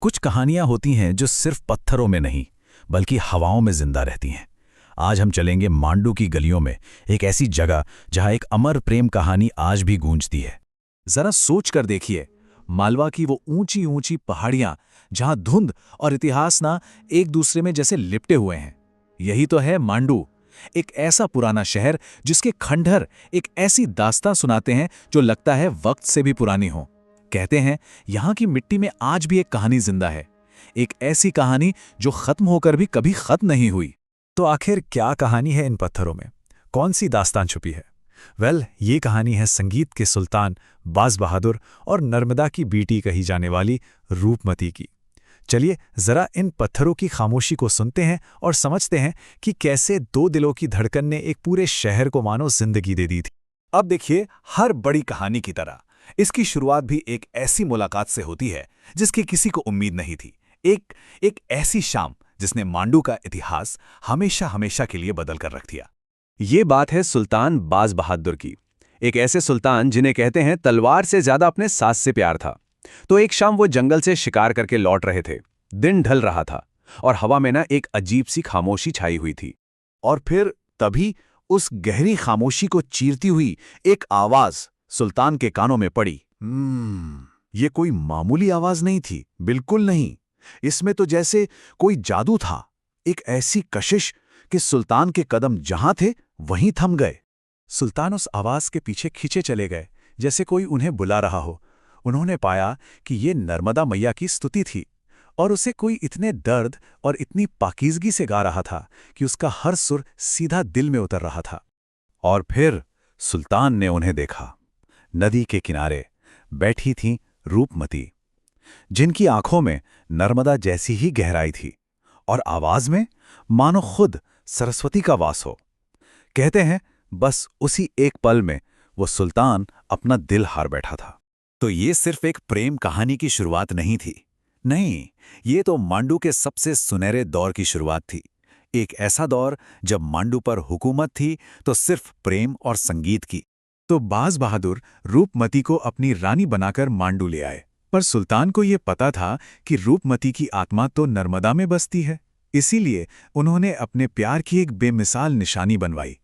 कुछ कहानियां होती हैं जो सिर्फ पत्थरों में नहीं बल्कि हवाओं में जिंदा रहती हैं। आज हम चलेंगे मांडू की गलियों में, एक ऐसी जगह जहां एक अमर प्रेम कहानी आज भी गूंजती है। जरा सोच कर देखिए, मालवा की वो ऊंची ऊंची पहाड़ियां जहां धुंध और इतिहास ना एक दूसरे में जैसे लिपटे हुए हैं। यही तो है मांडू, एक ऐसा पुराना शहर जिसके खंडहर एक ऐसी दास्तां सुनाते हैं जो लगता है वक्त से भी पुरानी हो। कहते हैं यहां की मिट्टी में आज भी एक कहानी जिंदा है, एक ऐसी कहानी जो खत्म होकर भी कभी खत्म नहीं हुई। तो आखिर क्या कहानी है इन पत्थरों में? कौन सी दास्तान छुपी है? ये कहानी है संगीत के सुल्तान बाज बहादुर और नर्मदा की बेटी कही जाने वाली रूपमती की। चलिए जरा इन पत्थरों की खामोशी को सुनते हैं और समझते हैं कि कैसे दो दिलों की धड़कन ने एक पूरे शहर को मानो जिंदगी दे दी थी। अब देखिए, हर बड़ी कहानी की तरह इसकी शुरुआत भी एक ऐसी मुलाकात से होती है जिसकी किसी को उम्मीद नहीं थी। एक ऐसी शाम जिसने मांडू का इतिहास हमेशा हमेशा के लिए बदल कर रख दिया। ये बात है सुल्तान बाज बहादुर की, एक ऐसे सुल्तान जिन्हें कहते हैं तलवार से ज्यादा अपने सास से प्यार था। तो एक शाम वो जंगल से शिकार करके लौट रहे थे। दिन ढल रहा था और हवा में ना एक अजीब सी खामोशी छाई हुई थी। और फिर तभी उस गहरी खामोशी को चीरती हुई एक आवाज सुल्तान के कानों में पड़ी। ये कोई मामूली आवाज नहीं थी, बिल्कुल नहीं। इसमें तो जैसे कोई जादू था, एक ऐसी कशिश कि सुल्तान के कदम जहां थे वहीं थम गए। सुल्तान उस आवाज के पीछे खींचे चले गए, जैसे कोई उन्हें बुला रहा हो। उन्होंने पाया कि ये नर्मदा मैया की स्तुति थी और उसे कोई इतने दर्द और इतनी पाकीज़गी से गा रहा था कि उसका हर सुर सीधा दिल में उतर रहा था। और फिर सुल्तान ने उन्हें देखा। नदी के किनारे बैठी थीं रूपमती, जिनकी आंखों में नर्मदा जैसी ही गहराई थी और आवाज में मानो खुद सरस्वती का वास हो। कहते हैं बस उसी एक पल में वो सुल्तान अपना दिल हार बैठा था। तो ये सिर्फ एक प्रेम कहानी की शुरुआत नहीं थी। नहीं, ये तो मांडू के सबसे सुनहरे दौर की शुरुआत थी। एक ऐसा दौर जब मांडू पर हुकूमत थी तो सिर्फ प्रेम और संगीत की। तो बाज बहादुर रूपमती को अपनी रानी बनाकर मांडू ले आए, पर सुल्तान को यह पता था कि रूपमती की आत्मा तो नर्मदा में बसती है। इसीलिए उन्होंने अपने प्यार की एक बेमिसाल निशानी बनवाई।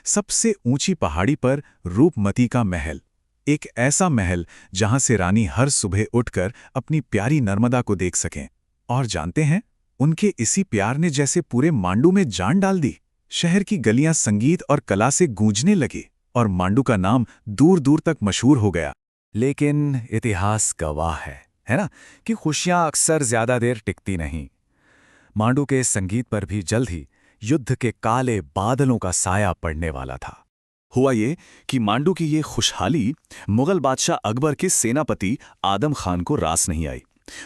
सबसे ऊंची पहाड़ी पर रूपमती का महल, एक ऐसा महल जहां से रानी हर सुबह उठकर अपनी प्यारी नर्मदा को देख सकें। और जानते हैं, उनके इसी प्यार ने जैसे पूरे मांडू में जान डाल दी। शहर की गलियां संगीत और कला से गूंजने लगी और मांडू का नाम दूर दूर तक मशहूर हो गया। लेकिन इतिहास गवाह है ना, कि खुशियां अक्सर ज्यादा देर टिकती नहीं। मांडू के संगीत पर भी जल्द ही युद्ध के काले बादलों का साया पड़ने वाला था। हुआ ये कि मांडू की ये खुशहाली मुगल बादशाह अकबर के सेनापति आदम खान को रास नहीं आई।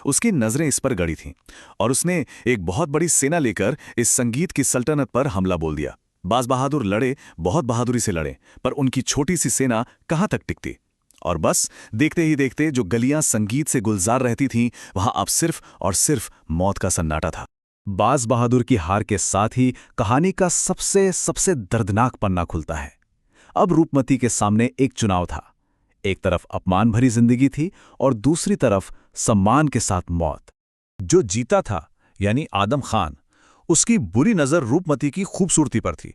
उसकी नजरें इस पर गड़ी थीं और उसने एक बहुत बड़ी सेना लेकर इस संगीत की सल्तनत पर हमला बोल दिया। बाज बहादुर लड़े, बहुत बहादुरी से लड़े, पर उनकी छोटी सी सेना कहां तक टिकती। और बस देखते ही देखते जो गलियां संगीत से गुलजार रहती थीं, वहां अब सिर्फ और सिर्फ मौत का सन्नाटा था। बाज बहादुर की हार के साथ ही कहानी का सबसे दर्दनाक पन्ना खुलता है। अब रूपमती के सामने एक चुनाव था। एक तरफ अपमान भरी जिंदगी थी और दूसरी तरफ सम्मान के साथ मौत। जो जीता था यानी आदम खान, उसकी बुरी नजर रूपमती की खूबसूरती पर थी।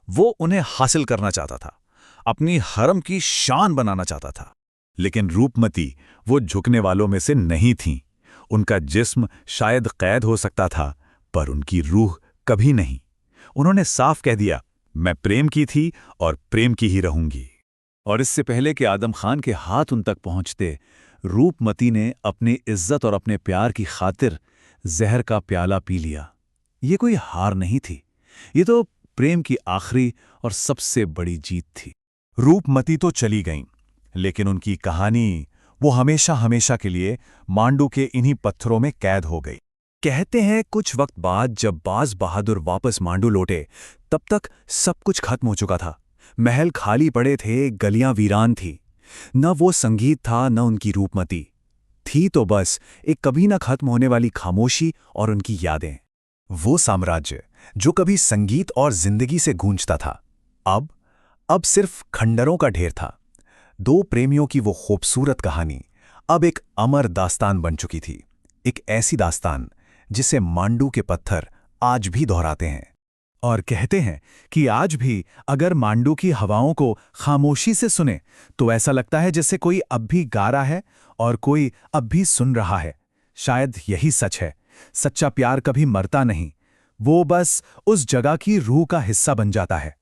वो उन्हें हासिल करना चाहता था, अपनी हरम की शान बनाना चाहता था। लेकिन रूपमती वो झुकने वालों में से नहीं थीं। उनका जिस्म शायद कैद हो सकता था, पर उनकी रूह कभी नहीं। उन्होंने साफ कह दिया, मैं प्रेम की थी और प्रेम की ही रहूंगी। और इससे पहले कि आदम खान के हाथ उन तक पहुंचते, रूपमती ने अपनी इज्जत और अपने प्यार की खातिर जहर का प्याला पी लिया। ये कोई हार नहीं थी, ये तो प्रेम की आखिरी और सबसे बड़ी जीत थी। रूपमती तो चली गईं, लेकिन उनकी कहानी वो हमेशा हमेशा के लिए मांडू के इन्हीं पत्थरों में कैद हो गई। कहते हैं कुछ वक्त बाद जब बाज बहादुर वापस मांडू लौटे, तब तक सब कुछ खत्म हो चुका था। महल खाली पड़े थे, गलियां वीरान थी। न वो संगीत था, न उनकी रूपमती थी, तो बस एक कभी न खत्म होने वाली खामोशी और उनकी यादें। वो साम्राज्य जो कभी संगीत और जिंदगी से गूंजता था, अब सिर्फ खंडरों का ढेर था। दो प्रेमियों की वो खूबसूरत कहानी अब एक अमर दास्तान बन चुकी थी। एक ऐसी दास्तान जिसे मांडू के पत्थर आज भी दोहराते हैं और कहते हैं कि आज भी अगर मांडू की हवाओं को खामोशी से सुने तो ऐसा लगता है जैसे कोई अब भी गा रहा है और कोई अब भी सुन रहा है। शायद यही सच है, सच्चा प्यार कभी मरता नहीं, वो बस उस जगह की रूह का हिस्सा बन जाता है।